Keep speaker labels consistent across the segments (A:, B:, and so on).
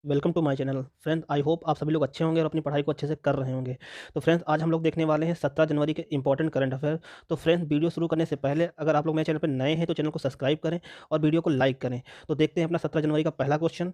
A: Welcome to my channel. Friends, I hope आप सभी लोग अच्छे होंगे और अपनी पढ़ाई को अच्छे से कर रहे होंगे। तो फ्रेंड्स, आज हम लोग देखने वाले हैं 17 जनवरी के इंपॉर्टेंट करंट अफेयर। तो फ्रेंड्स, वीडियो शुरू करने से पहले अगर आप लोग मेरे चैनल पर नए हैं तो चैनल को सब्सक्राइब करें और वीडियो को लाइक करें। तो देखते हैं अपना 17 जनवरी का पहला क्वेश्चन।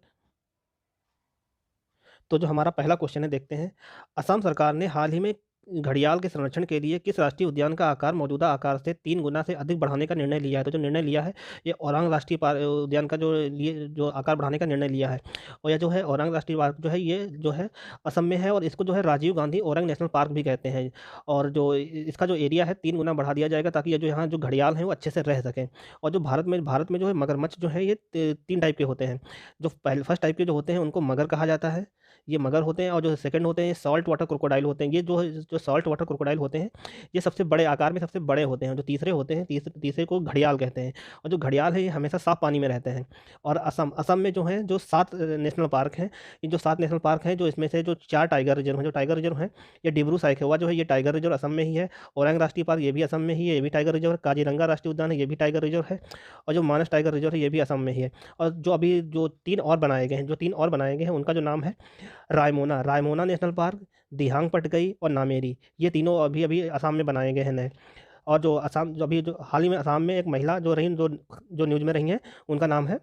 A: तो जो हमारा पहला क्वेश्चन है, देखते हैं। असम सरकार ने हाल ही में घड़ियाल के संरक्षण के लिए किस राष्ट्रीय उद्यान का आकार मौजूदा आकार से 3 गुना से अधिक बढ़ाने का निर्णय लिया है? तो जो निर्णय लिया है, ये औरांग राष्ट्रीय उद्यान का जो आकार बढ़ाने का निर्णय लिया है। और यह जो है औरांग राष्ट्रीय पार्क जो है, ये जो है असम में है और इसको जो है राजीव गांधी औरांग नेशनल पार्क भी कहते हैं। और जो इसका जो एरिया है 3 गुना बढ़ा दिया जाएगा, ताकि ये जो यहाँ जो घड़ियाल हैं वो अच्छे से रह सकें। और जो भारत में जो है मगरमच्छ जो है, ये 3 टाइप के होते हैं। जो पहले फर्स्ट टाइप के जो होते हैं उनको मगर कहा जाता है, ये मगर होते हैं। और जो सेकंड होते हैं सॉल्ट वाटर क्रोकोडाइल होते हैं। ये जो सॉल्ट वाटर क्रोकोडाइल होते हैं, ये सबसे बड़े आकार में सबसे बड़े होते हैं। जो तीसरे होते हैं, तीसरे को घड़ियाल कहते हैं। और जो घड़ियाल है ये हमेशा साफ पानी में रहते हैं। और असम असम में जो है जो 7 नेशनल पार्क हैं। ये जो 7 नेशनल पार्क हैं, जो इसमें से जो 4 टाइगर रिजर्व हैं, जो टाइगर रिजर्व हैं, ये डिब्रू साइखोवा जो है ये टाइगर रिजर्व असम में ही है। औरंग राष्ट्रीय पार्क ये भी असम में ही है, ये भी टाइगर रिजर्व है। काजीरंगा राष्ट्रीय उद्यान है, ये भी टाइगर रिजर्व है। और जो मानस टाइगर रिजर्व है, ये भी असम में ही है। और जो अभी जो 3 और बनाए गए हैं, उनका जो नाम है रायमोना रायमोना नेशनल पार्क, दिहांग पटगई और नामेरी। ये तीनों अभी अभी असम में बनाए गए हैं नए। और जो असम जो अभी जो हाल ही में असम में एक महिला जो रही, जो जो न्यूज़ में रही हैं, उनका नाम है,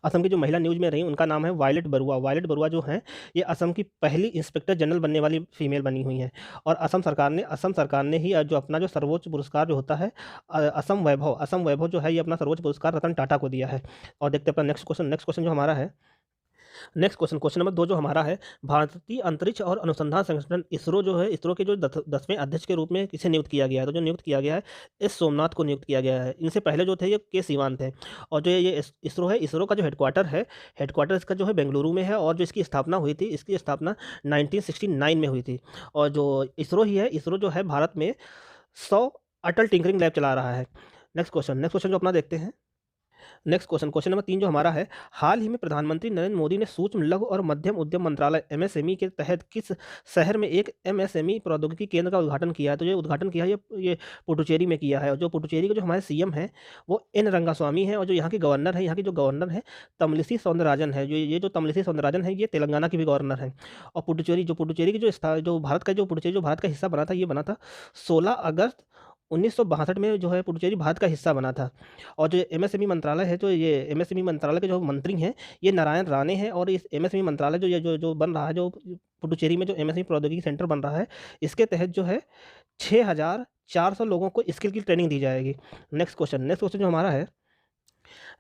A: असम की जो महिला न्यूज़ में रही उनका नाम है वायलेट बरुआ। वायलेट बरुआ जो हैं, ये असम की पहली इंस्पेक्टर जनरल बनने वाली फीमेल बनी हुई हैं। और असम सरकार ने ही जो अपना जो सर्वोच्च पुरस्कार जो होता है, असम वैभव जो है, ये अपना सर्वोच्च पुरस्कार रतन टाटा को दिया है। और देखते हैं अपना नेक्स्ट क्वेश्चन जो हमारा है। क्वेश्चन नंबर 2 जो हमारा है, भारतीय अंतरिक्ष और अनुसंधान संगठन इसरो जो है, इसरो के जो 10वें अध्यक्ष के रूप में किसे नियुक्त किया गया है? तो जो नियुक्त किया गया है, एस सोमनाथ को नियुक्त किया गया है। इनसे पहले जो थे ये के सिवान थे। और जो ये इसरो है, इसरो का जो हेडक्वार्टर इसका जो है बेंगलुरु में है। और जो इसकी स्थापना 1969 में हुई थी। और जो इसरो ही है, इसरो जो है भारत में 100 अटल टिंकरिंग लैब चला रहा है। नेक्स्ट क्वेश्चन जो अपना देखते हैं। क्वेश्चन नंबर 3 जो हमारा है, हाल ही में प्रधानमंत्री नरेंद्र मोदी ने सूक्ष्म लघु और मध्यम उद्यम मंत्रालय एमएसएमई के तहत किस शहर में एक एमएसएमई प्रौद्योगिकी केंद्र का उद्घाटन किया है? तो ये उद्घाटन किया है, ये पुडुचेरी में किया है। और जो पुडुचेरी के जो हमारे सीएम हैं, वो एन रंगास्वामी हैं। और जो यहाँ की जो गवर्नर है तमिलिसी सौंदरराजन है। जो तमिलिसी सौंदरराजन है, ये तेलंगाना की भी गवर्नर हैं। और पुडुचेरी की जो भारत का हिस्सा बना था, ये बना था 16 अगस्त 1962 में, जो है पुडुचेरी भारत का हिस्सा बना था। और जो एमएसएमई मंत्रालय है, जो ये एमएसएमई मंत्रालय के जो मंत्री हैं, ये नारायण राणे हैं। और इस एमएसएमई मंत्रालय जो ये जो बन रहा है, जो पुडुचेरी में जो एमएसएमई प्रौद्योगिकी सेंटर बन रहा है, इसके तहत जो है 6400 लोगों को स्किल की ट्रेनिंग दी जाएगी। नेक्स्ट क्वेश्चन जो हमारा है,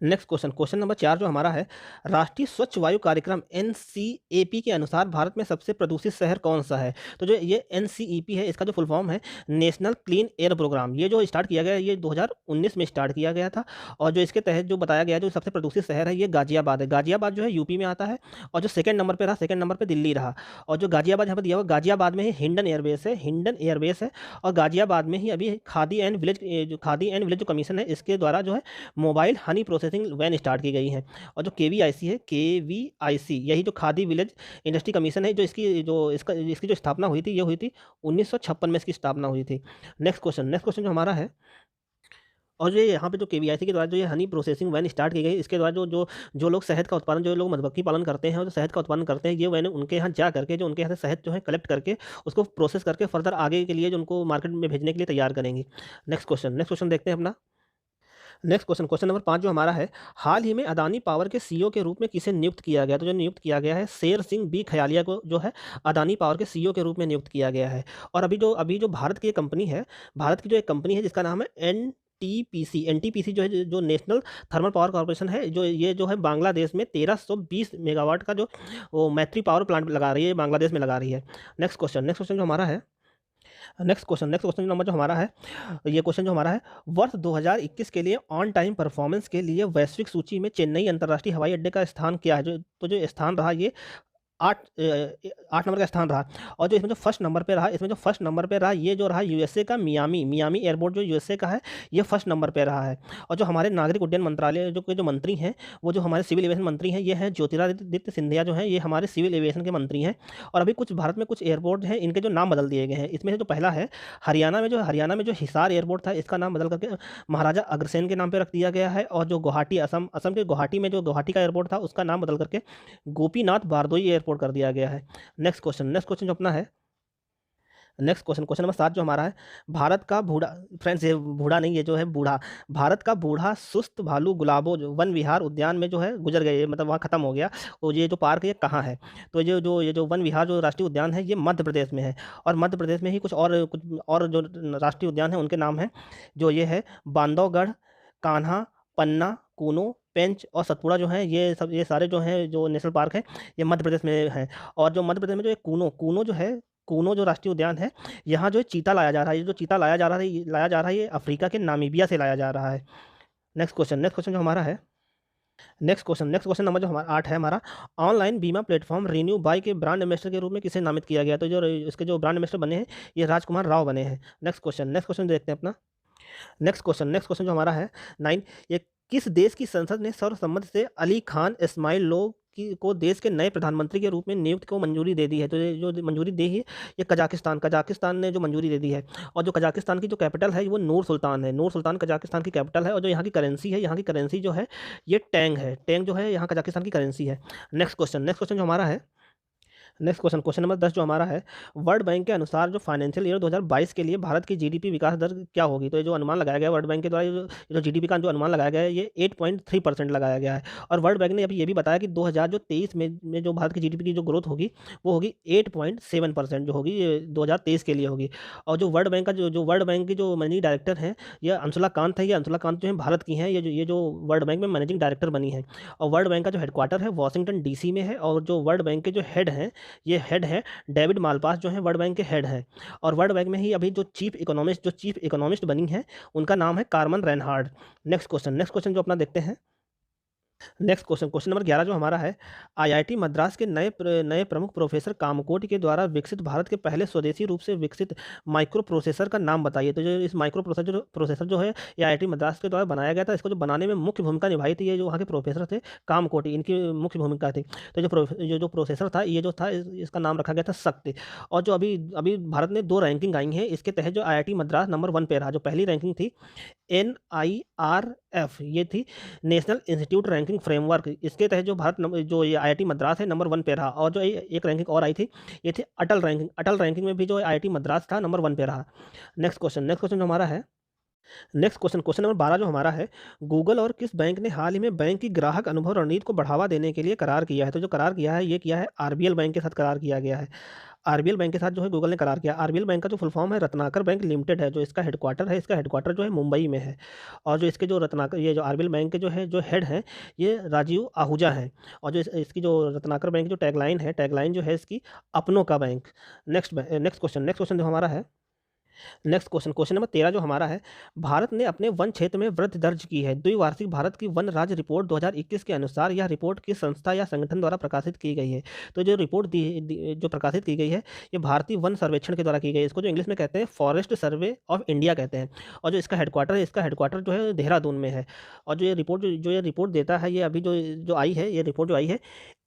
A: क्वेश्चन नंबर 4 जो हमारा है, राष्ट्रीय स्वच्छ वायु कार्यक्रम एनसीएपी के अनुसार भारत में सबसे प्रदूषित शहर कौन सा है? तो जो ये एनसीईपी है, इसका जो फुल फॉर्म है नेशनल क्लीन एयर प्रोग्राम। ये जो स्टार्ट किया गया है, ये 2019 में स्टार्ट किया गया था। और जो इसके तहत जो बताया गया है, जो सबसे प्रदूषित शहर है, ये गाजियाबाद है। गाजियाबाद जो है यूपी में आता है। और जो सेकंड नंबर पे दिल्ली रहा। और जो गाजियाबाद यहाँ पर दिया हुआ, गाजियाबाद में ही हिंडन एयरबेस है। और गाजियाबाद में ही अभी खादी एंड विलेज जो कमीशन है, इसके द्वारा जो है mobile honey processing van start की गई है। और जो केवीआईसी यही जो खादी विलेज इंडस्ट्री कमीशन है, जो इसकी जो स्थापना हुई थी, ये हुई थी 1956 में इसकी स्थापना हुई थी। नेक्स्ट क्वेश्चन जो हमारा है, और ये यहाँ पे जो केवीआईसी के द्वारा जो ये हनी प्रोसेसिंग वैन स्टार्ट की गई, इसके द्वारा जो लोग शहद का उत्पादन, जो लोग मधुमक्खी पालन करते हैं और जो शहद का उत्पादन करते हैं, ये वैन उनके यहाँ जा करके, जो उनके यहाँ से शहद जो है कलेक्ट करके, उसको प्रोसेस करके फर्दर आगे के लिए जो उनको मार्केट में भेजने के लिए तैयार करेंगी। नेक्स्ट क्वेश्चन देखते हैं अपना। क्वेश्चन नंबर 5 जो हमारा है, हाल ही में अदानी पावर के सीईओ के रूप में किसे नियुक्त किया गया? तो जो नियुक्त किया गया है, शेर सिंह बी खयालिया को जो है अदानी पावर के सीईओ के रूप में नियुक्त किया गया है। और अभी जो भारत की एक कंपनी है, जिसका नाम है एनटीपीसी जो है, जो नेशनल थर्मल पावर कॉर्पोरेशन है, जो है बांग्लादेश में 1320 मेगावाट का जो वो मैत्री पावर प्लांट लगा रही है, बांग्लादेश में लगा रही है। नेक्स्ट क्वेश्चन जो हमारा है, नेक्स्ट क्वेश्चन नंबर जो हमारा है, ये क्वेश्चन जो हमारा है, वर्ष 2021 के लिए ऑन टाइम परफॉर्मेंस के लिए वैश्विक सूची में चेन्नई अंतर्राष्ट्रीय हवाई अड्डे का स्थान क्या है? जो स्थान रहा, ये 8 नंबर का स्थान रहा। और जो इसमें जो फर्स्ट नंबर पे रहा, इसमें जो फर्स्ट नंबर पे रहा, ये जो रहा यूएसए का मियामी एयरपोर्ट, जो यूएसए का है, ये फर्स्ट नंबर पे रहा है। और जो हमारे नागरिक उड्डयन मंत्रालय जो मंत्री हैं, वो जो हमारे सिविल एविएशन मंत्री हैं, ये हैं ज्योतिरादित्य सिंधिया, जो हैं ये हमारे सिविल एविएशन के मंत्री हैं। और अभी कुछ भारत में कुछ एयरपोर्ट हैं, इनके जो नाम बदल दिए गए हैं। इसमें से जो पहला है हरियाणा में जो हिसार एयरपोर्ट था, इसका नाम बदल करके महाराजा अग्रसेन के नाम पे रख दिया गया है। और जो गुवाहाटी असम के गुवाहाटी में जो गुवाहाटी का एयरपोर्ट था, उसका नाम बदल करके गोपीनाथ बारदोई एयरपोर्ट कर दिया गया है। नेक्स्ट क्वेश्चन जो अपना है, क्वेश्चन नंबर 7 जो हमारा है, भारत का बूढ़ा, फ्रेंड्स ये बूढ़ा नहीं, ये जो है बूढ़ा, भारत का बूढ़ा सुस्त भालू गुलाबो जो वन विहार उद्यान में जो है गुजर गए, मतलब वहाँ खत्म हो गया। तो ये जो पार्क है ये कहाँ है? तो ये जो वन विहार जो राष्ट्रीय उद्यान है, ये मध्य प्रदेश में है। और मध्य प्रदेश में ही कुछ और जो राष्ट्रीय उद्यान है उनके नाम हैं, जो ये है बांधवगढ़, कान्हा, पन्ना, कूनो, पेंच और सतपुड़ा, जो हैं ये सारे जो हैं जो नेशनल पार्क हैं, ये मध्य प्रदेश में हैं। और जो मध्य प्रदेश में जो एक कूनो जो है, कूनो जो राष्ट्रीय उद्यान है, यहाँ जो है चीता लाया जा रहा है। ये जो चीता लाया जा रहा है ये अफ्रीका के नामीबिया से लाया जा रहा है। नेक्स्ट क्वेश्चन जो हमारा है, नेक्स्ट क्वेश्चन नंबर जो हमारा 8 है हमारा, ऑनलाइन बीमा प्लेटफॉर्म रिन्यू बाय के ब्रांड एम्बेसडर के रूप में किसे नामित किया गया? तो जो इसके जो ब्रांड एम्बेसडर बने हैं, ये राजकुमार राव बने हैं। नेक्स्ट क्वेश्चन देखते हैं अपना। नेक्स्ट क्वेश्चन जो हमारा है 9, ये किस देश की संसद ने सर्वसम्मति से अली खान इस्माइल लो को देश के नए प्रधानमंत्री के रूप में नियुक्त को मंजूरी दे दी है? तो ये जो मंजूरी दी है, ये कजाकिस्तान ने जो मंजूरी दे दी है। और जो कजाकिस्तान की जो कैपिटल है, वो नूर सुल्तान है। नूर सुल्तान कजाकिस्तान की कैपिटल है। और जो यहाँ की करेंसी जो है, ये टेंग है। टेंग जो है यहाँ कजाकिस्तान की करेंसी है। नेक्स्ट क्वेश्चन जो हमारा है, क्वेश्चन नंबर 10 जो हमारा है, वर्ल्ड बैंक के अनुसार जो फाइनेंशियल ईयर 2022 के लिए भारत की जीडीपी विकास दर क्या होगी? तो ये जो अनुमान लगाया गया है वर्ल्ड बैंक के द्वारा, ये जो जीडीपी का जो अनुमान लगाया गया है, ये 8.3% लगाया गया है। और वर्ल्ड बैंक ने अभी ये भी बताया कि 2023 में जो भारत की जीडीपी की जो ग्रोथ होगी, वो होगी 8.7% जो होगी, ये 2023 के लिए होगी। और जो वर्ल्ड बैंक की जो मैनेजिंग डायरेक्टर हैं, ये अंशुला कांत है। ये अंशुला कांत जो है भारत की हैं। ये जो वर्ल्ड बैंक में मैनेजिंग डायरेक्टर बनी है। और वर्ल्ड बैंक का जो हेडक्वार्टर है वॉशिंगटन डीसी में है। और जो वर्ल्ड बैंक के जो हेड हैं, ये हेड है डेविड मालपास, जो है वर्ल्ड बैंक के हेड हैं। और वर्ल्ड बैंक में ही अभी जो चीफ इकोनॉमिस्ट बनी है, उनका नाम है कार्मन रेनहार्ड। नेक्स्ट क्वेश्चन जो अपना देखते हैं, क्वेश्चन नंबर 11 जो हमारा है, आईआईटी मद्रास के नए प्रमुख प्रोफेसर कामकोटि के द्वारा विकसित भारत के पहले स्वदेशी रूप से विकसित माइक्रो प्रोसेसर का नाम बताइए? तो जो इस माइक्रो प्रोसेसर जो है, ये आईआईटी मद्रास के द्वारा बनाया गया था। इसको जो बनाने में मुख्य भूमिका निभाई थी, ये जो वहाँ के प्रोफेसर थे कामकोटि, इनकी मुख्य भूमिका थी। तो जो प्रोसेसर था, ये जो था, इसका नाम रखा गया था शक्ति। और जो अभी अभी भारत ने 2 रैंकिंग आई हैं, इसके तहत जो आईआईटी मद्रास नंबर 1 पे रहा। जो पहली रैंकिंग थी NIRF, ये थी नेशनल इंस्टीट्यूट रैंकिंग फ्रेमवर्क। इसके तहत जो जो ये आईआईटी मद्रास है, नंबर 1 पे रहा। और जो एक रैंकिंग और आई थी, ये थी अटल रैंकिंग में भी जो आईआईटी मद्रास था, नंबर 1 पे रहा। नेक्स्ट क्वेश्चन जो हमारा है, क्वेश्चन नंबर 12 जो हमारा है, गूगल और किस बैंक ने हाल ही में बैंक की ग्राहक अनुभव रणनीति को बढ़ावा देने के लिए करार किया है? तो जो करार किया है, ये किया है आरबीएल बैंक के साथ करार किया गया है। आरबीएल बैंक के साथ जो है गूगल ने करार किया। आरबीएल बैंक का जो फुल फॉर्म है रत्नाकर बैंक लिमिटेड है, जो इसका हेडक्वार्टर जो है मुंबई में है। और जो इसके जो ये जो आरबीएल बैंक के जो हेड हैं, ये राजीव आहूजा हैं। और जो इसकी जो रत्नाकर बैंक की जो टैगलाइन जो है इसकी, अपनों का बैंक। नेक्स्ट क्वेश्चन जो हमारा है, क्वेश्चन नंबर 13 जो हमारा है, भारत ने अपने वन क्षेत्र में वृद्धि दर्ज की है। द्विवार्षिक भारत की वन राज्य रिपोर्ट 2021 के अनुसार यह रिपोर्ट किस संस्था या संगठन द्वारा प्रकाशित की गई है? तो जो रिपोर्ट जो प्रकाशित की गई है, ये भारतीय वन सर्वेक्षण के द्वारा की गई है। इसको जो इंग्लिश में कहते हैं फॉरेस्ट सर्वे ऑफ इंडिया कहते हैं। और जो इसका हेडक्वार्टर जो है देहरादून में है। और जो ये रिपोर्ट देता है, ये अभी जो आई है, ये रिपोर्ट जो आई है,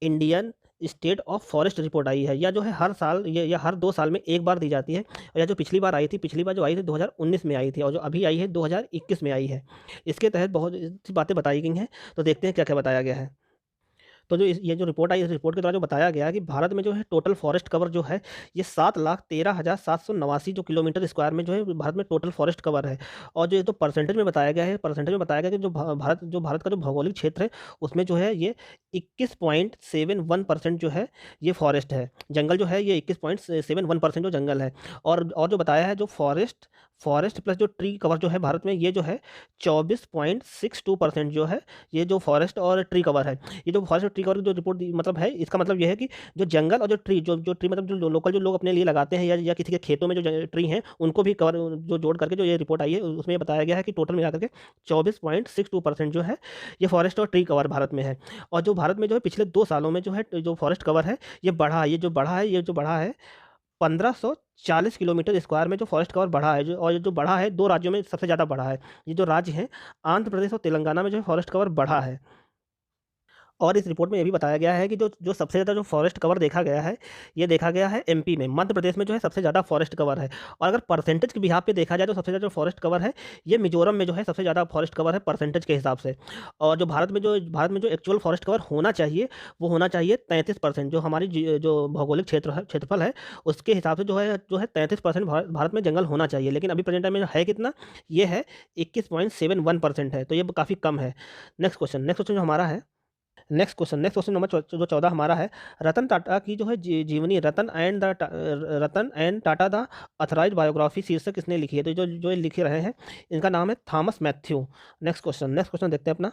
A: Indian state of forest report आई है। या जो है हर साल या हर 2 साल में एक बार दी जाती है। या जो पिछली बार जो आई थी 2019 में आई थी। और जो अभी आई है 2021 में आई है। इसके तहत बहुत सी बातें बताई गई हैं। तो देखते हैं क्या क्या बताया गया है। तो ये जो रिपोर्ट आई, इस रिपोर्ट के द्वारा जो बताया गया है कि भारत में जो है टोटल फॉरेस्ट कवर जो है, ये 7,13,789 जो किलोमीटर स्क्वायर में जो है भारत में टोटल फॉरेस्ट कवर है। और जो ये तो परसेंटेज में बताया गया कि जो भारत का जो भौगोलिक क्षेत्र है, उसमें जो है ये 21.71% जो है ये फॉरेस्ट है। जंगल जो है ये 21.71% जो जंगल है। और जो बताया है, जो फॉरेस्ट प्लस जो ट्री कवर जो है भारत में, ये जो है 24.62% जो है, ये जो फॉरेस्ट और ट्री कवर है। ये जो फॉरेस्ट और ट्री कवर की जो रिपोर्ट मतलब है, इसका मतलब ये है कि जो जंगल और जो ट्री जो ट्री मतलब जो लोकल जो लोग अपने लिए लगाते हैं या किसी के खेतों में जो ट्री हैं उनको भी कवर जो जोड़ करके जो ये रिपोर्ट आई है उसमें ये बताया गया है कि टोटल मिला करके 24.62% जो है ये फॉरेस्ट और ट्री कवर भारत में है। और जो भारत में जो है पिछले 2 सालों में जो है जो फॉरेस्ट कवर है ये बढ़ा है, ये जो बढ़ा है 1540 किलोमीटर स्क्वायर में जो फॉरेस्ट कवर बढ़ा है, जो और ये जो बढ़ा है 2 राज्यों में सबसे ज़्यादा बढ़ा है। ये जो राज्य हैं आंध्र प्रदेश और तेलंगाना में जो है फॉरेस्ट कवर बढ़ा है। और इस रिपोर्ट में ये भी बताया गया है कि जो जो सबसे ज़्यादा जो फॉरेस्ट कवर देखा गया है, ये देखा गया है एमपी में। मध्य प्रदेश में जो है सबसे ज़्यादा फॉरेस्ट कवर है। और अगर परसेंटेज के बिहाफ पे देखा जाए तो सबसे ज़्यादा जो फॉरेस्ट कवर है, ये मिज़ोरम में जो है सबसे ज़्यादा फॉरेस्ट कवर है परसेंटेज के हिसाब से। और जो भारत में जो एक्चुअल फॉरेस्ट कवर होना चाहिए, वो होना चाहिए 33%। जो हमारी जो भौगोलिक क्षेत्रफल है, उसके हिसाब से जो है 33% भारत में जंगल होना चाहिए। लेकिन अभी प्रेजेंट टाइम में है कितना? ये है 21.71% है, तो ये काफ़ी कम है। नेक्स्ट क्वेश्चन जो हमारा है, नेक्स्ट क्वेश्चन नंबर जो 14 हमारा है। रतन टाटा की जो है जीवनी, Ratan and Tata the authorised biography शीर्षक किसने लिखी है? तो जो जो ये लिख रहे हैं इनका नाम है थॉमस मैथ्यू। नेक्स्ट क्वेश्चन देखते हैं अपना।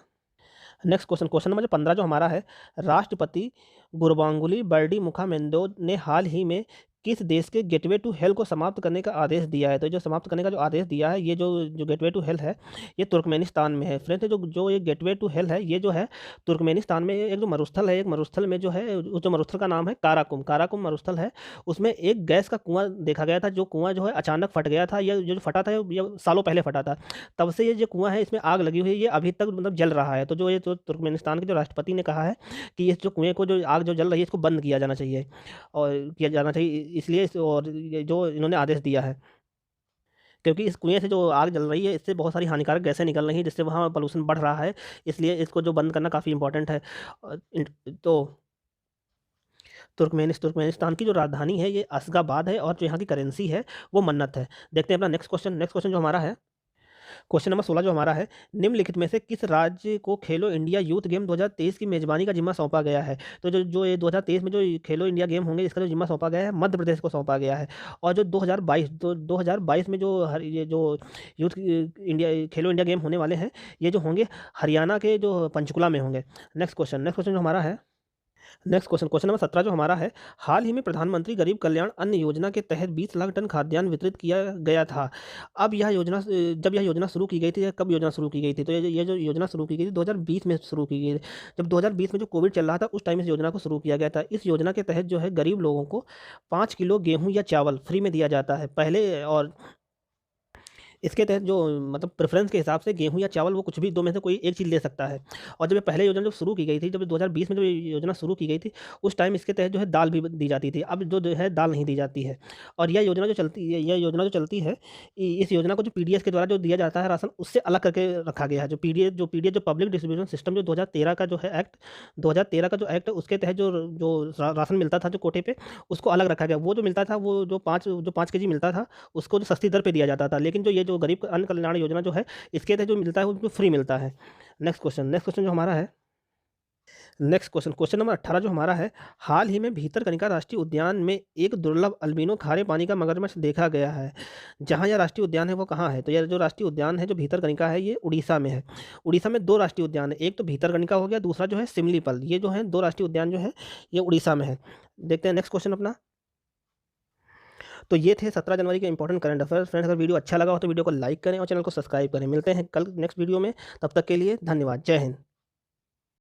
A: क्वेश्चन नंबर जो 15 जो हमारा है, राष्ट्रपति गुरबांगुली बर्डी मुखामेंदो ने हाल ही में किस देश के गेटवे टू हेल को समाप्त करने का आदेश दिया है? तो जो समाप्त करने का जो आदेश दिया है, ये जो जो गेटवे टू हेल है, ये तुर्कमेनिस्तान में है। फ्रेंड्स, जो जो ये गेटवे टू हेल है, ये जो है तुर्कमेनिस्तान में एक जो मरुस्थल है, एक मरुस्थल में जो है उस जो मरुस्थल का नाम है काराकुम। काराकुम मरुस्थल है। उसमें एक गैस का कुआं देखा गया था, जो कुआं जो है अचानक फट गया था। ये जो फटा था ये सालों पहले फटा था। तब से ये जो कुआं है इसमें आग लगी हुई है, ये अभी तक मतलब जल रहा है। तो जो ये तो तुर्कमेनिस्तान के जो राष्ट्रपति ने कहा है कि इस जो कुएं को जो आग जो जल रही है इसको बंद किया जाना चाहिए, और किया जाना चाहिए इसलिए और ये जो इन्होंने आदेश दिया है, क्योंकि इस कुएं से जो आग जल रही है इससे बहुत सारी हानिकारक गैसें निकल रही हैं, जिससे वहाँ पोल्यूशन बढ़ रहा है। इसलिए इसको जो बंद करना काफ़ी इंपॉर्टेंट है। तो तुर्कमेनिस्तान की जो राजधानी है ये अशगाबाद है, और जो यहाँ की करेंसी है वो मन्नत है। देखते हैं अपना नेक्स्ट क्वेश्चन जो हमारा है। क्वेश्चन नंबर 16 जो हमारा है, निम्नलिखित में से किस राज्य को खेलो इंडिया यूथ गेम 2023 की मेजबानी का जिम्मा सौंपा गया है? तो जो जो ये 2023 में जो खेलो इंडिया गेम होंगे इसका जो जिम्मा सौंपा गया है, मध्य प्रदेश को सौंपा गया है। और जो 2022 में ये जो यूथ खेलो इंडिया गेम होने वाले हैं, ये जो होंगे हरियाणा के जो पंचकुला में होंगे। नेक्स्ट क्वेश्चन जो हमारा है, क्वेश्चन नंबर 17 जो हमारा है, हाल ही में प्रधानमंत्री गरीब कल्याण अन्न योजना के तहत 20 लाख टन खाद्यान्न वितरित किया गया था। अब यह योजना जब यह योजना शुरू की गई थी, या कब योजना शुरू की गई थी? तो ये जो योजना शुरू की गई थी 2020 में शुरू की गई थी। जब 2020 में जो कोविड चल रहा था उस टाइम इस योजना को शुरू किया गया था। इस योजना के तहत जो है गरीब लोगों को 5 किलो गेहूँ या चावल फ्री में दिया जाता है पहले। और इसके तहत जो मतलब प्रेफ़रेंस के हिसाब से गेहूँ या चावल वो कुछ भी 2 में से कोई एक चीज़ ले सकता है। और जब ये पहले योजना जब शुरू की गई थी, जब 2020 में जो ये योजना शुरू की गई थी, उस टाइम इसके तहत जो है दाल भी दी जाती थी। अब जो है दाल नहीं दी जाती है। और यह योजना जो चलती है, इस योजना को जो पीडीएस के द्वारा जो दिया जाता है राशन, उससे अलग करके रखा गया है। जो पब्लिक डिस्ट्रीब्यूशन सिस्टम जो 2013 का जो है एक्ट 2013 का जो एक्ट है, उसके तहत जो जो राशन मिलता था जो कोटे पे, उसको अलग रखा गया। वो जो मिलता था, वो जो 5 केजी मिलता था, उसको जो सस्ती दर पे दिया जाता था। लेकिन जो गरीब अन्न कल्याण योजना जो है, इसके तहत जो मिलता है वो बिल्कुल फ्री मिलता है। नेक्स्ट क्वेश्चन जो हमारा है, क्वेश्चन नंबर 18 जो हमारा है, हाल ही में भीतरकनिका राष्ट्रीय उद्यान में एक दुर्लभ अल्बिनो खारे पानी का मगरमच्छ देखा गया है। जहाँ यह राष्ट्रीय उद्यान है वो कहाँ है? तो यह जो राष्ट्रीय उद्यान है जो भीतरकनिका है, ये उड़ीसा में है। उड़ीसा में 2 राष्ट्रीय उद्यान है, एक तो भीतरकनिका हो गया, दूसरा जो है सिमलीपल। ये जो है 2 राष्ट्रीय उद्यान जो है ये उड़ीसा में है। देखते हैं नेक्स्ट क्वेश्चन अपना। तो ये थे 17 जनवरी के इंपॉर्टेंट करंट अफेयर्स। फ्रेंड्स, अगर वीडियो अच्छा लगा हो तो वीडियो को लाइक करें और चैनल को सब्सक्राइब करें। मिलते हैं कल नेक्स्ट वीडियो में, तब तक के लिए धन्यवाद। जय हिंद।